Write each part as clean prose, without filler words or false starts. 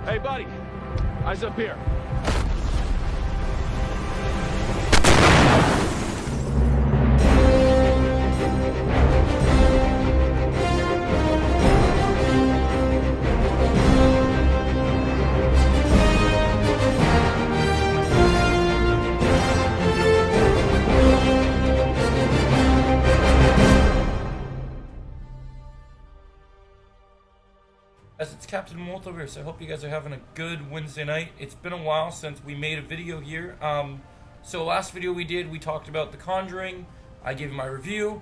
Hey, buddy. Eyes up here. As it's Captain Walt over here, so I hope you guys are having a good Wednesday night. It's been a while since we made a video here. So last video we did, we talked about The Conjuring. I gave you my review.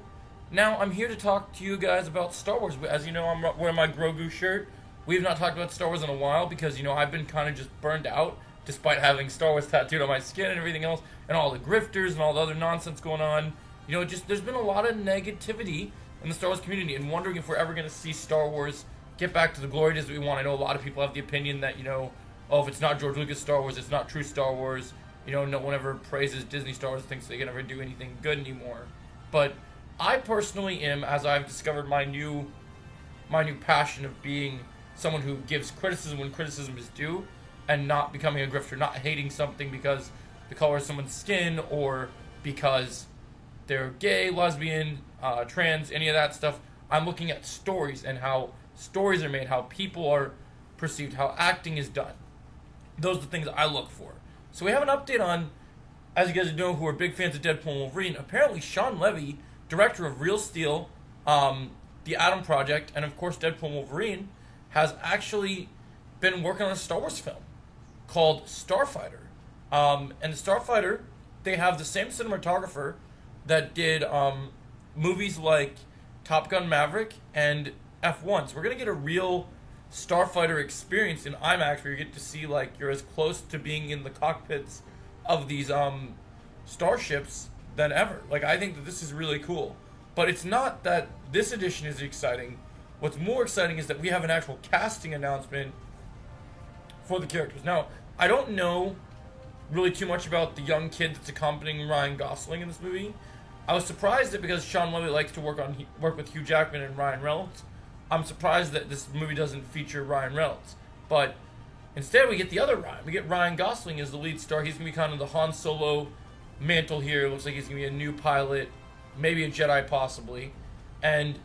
Now I'm here to talk to you guys about Star Wars. As you know, I'm wearing my Grogu shirt. We have not talked about Star Wars in a while because, you know, I've been kind of just burned out despite having Star Wars tattooed on my skin and everything else, and all the grifters and all the other nonsense going on. You know, just there's been a lot of negativity in the Star Wars community, and wondering if we're ever going to see Star Wars get back to the glory days that we want. I know a lot of people have the opinion that, you know, oh, if it's not George Lucas Star Wars, it's not true Star Wars. You know, no one ever praises Disney Star Wars, thinks they can never do anything good anymore. But I personally am, as I've discovered my new passion of being someone who gives criticism when criticism is due, and not becoming a grifter, not hating something because the color of someone's skin or because they're gay, lesbian, trans, any of that stuff. I'm looking at stories and how stories are made, how people are perceived, how acting is done. Those are the things I look for. So we have an update on, as you guys know who are big fans of Deadpool and Wolverine, apparently Sean Levy, director of Real Steel, The Atom Project, and of course Deadpool and Wolverine, has actually been working on a Star Wars film called Starfighter. And the Starfighter, they have the same cinematographer that did movies like Top Gun Maverick and F1. So we're going to get a real Starfighter experience in IMAX where you get to see, like, you're as close to being in the cockpits of these starships than ever. Like, I think that this is really cool. But it's not that this edition is exciting. What's more exciting is that we have an actual casting announcement for the characters. Now, I don't know really too much about the young kid that's accompanying Ryan Gosling in this movie. I was surprised that because Sean Levy likes to work with Hugh Jackman and Ryan Reynolds, I'm surprised that this movie doesn't feature Ryan Reynolds. But instead we get the other Ryan. We get Ryan Gosling as the lead star. He's going to be kind of the Han Solo mantle here. Looks like he's going to be a new pilot, maybe a Jedi possibly. And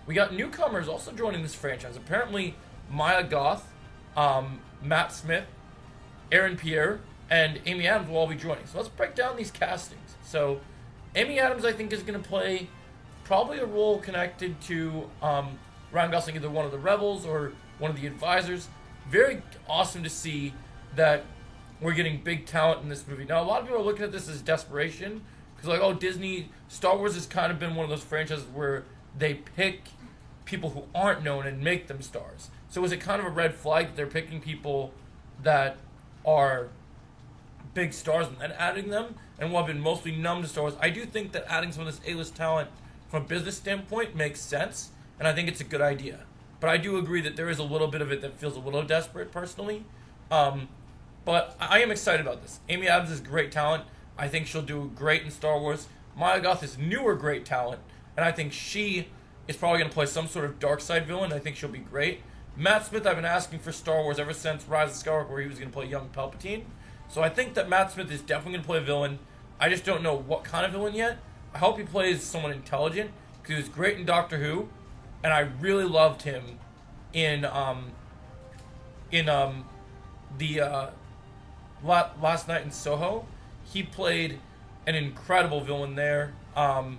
we got newcomers also joining this franchise. Apparently Maya Goth, Matt Smith, Aaron Pierre, and Amy Adams will all be joining. So let's break down these castings. So Amy Adams, I think, is going to play probably a role connected to Ryan Gosling, either one of the rebels or one of the advisors. Very awesome to see that we're getting big talent in this movie. Now, a lot of people are looking at this as desperation, because, like, oh, Disney, Star Wars has kind of been one of those franchises where they pick people who aren't known and make them stars. So is it kind of a red flag that they're picking people that are big stars and then adding them? And while I've been mostly numb to Star Wars, I do think that adding some of this A-list talent from a business standpoint makes sense, and I think it's a good idea. But I do agree that there is a little bit of it that feels a little desperate, personally. But I am excited about this. Amy Adams is great talent. I think she'll do great in Star Wars. Maya Goth is newer great talent, and I think she is probably going to play some sort of dark side villain. I think she'll be great. Matt Smith, I've been asking for Star Wars ever since Rise of Skywalker, where he was going to play young Palpatine. So I think that Matt Smith is definitely going to play a villain. I just don't know what kind of villain yet. I hope he plays someone intelligent, because he was great in Doctor Who, and I really loved him in the Last Night in Soho. He played an incredible villain there, and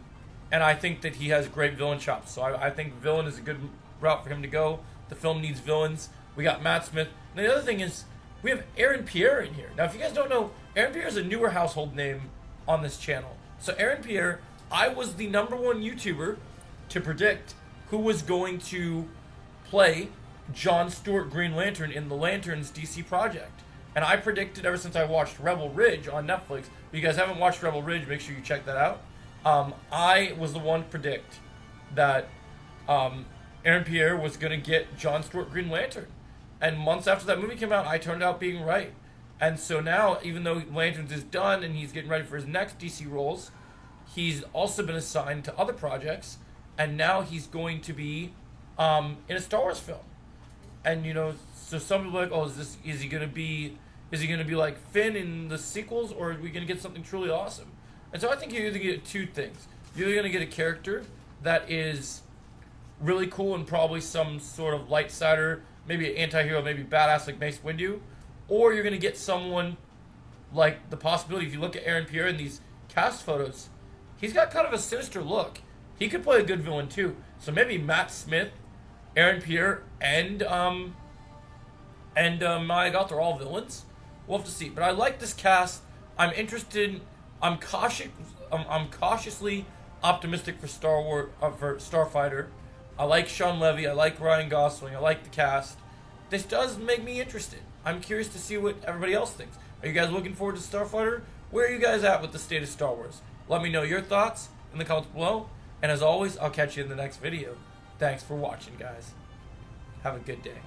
I think that he has great villain chops. So I think villain is a good route for him to go. The film needs villains. We got Matt Smith. And the other thing is, we have Aaron Pierre in here. Now, if you guys don't know, Aaron Pierre is a newer household name on this channel. So Aaron Pierre, I was the #1 YouTuber to predict who was going to play John Stewart Green Lantern in the Lanterns DC project. And I predicted ever since I watched Rebel Ridge on Netflix. If you guys haven't watched Rebel Ridge, make sure you check that out. I was the one to predict that Aaron Pierre was going to get John Stewart Green Lantern. And months after that movie came out, I turned out being right. And so now, even though Lanterns is done and he's getting ready for his next DC roles, he's also been assigned to other projects, and now he's going to be in a Star Wars film. And, you know, So some people are like, oh, is he gonna be like Finn in the sequels, or are we gonna get something truly awesome? And so I think you're either gonna get two things. You're either gonna get a character that is really cool and probably some sort of light sider, maybe an anti-hero, maybe badass like Mace Windu, or you're gonna get someone like the possibility. If you look at Aaron Pierre in these cast photos, he's got kind of a sinister look. He could play a good villain too. So maybe Matt Smith, Aaron Pierre, and Maya Goth are all villains. We'll have to see. But I like this cast. I'm interested. I'm cautious. I'm cautiously optimistic for for Starfighter. I like Sean Levy. I like Ryan Gosling. I like the cast. This does make me interested. I'm curious to see what everybody else thinks. Are you guys looking forward to Starfighter? Where are you guys at with the state of Star Wars? Let me know your thoughts in the comments below. And as always, I'll catch you in the next video. Thanks for watching, guys. Have a good day.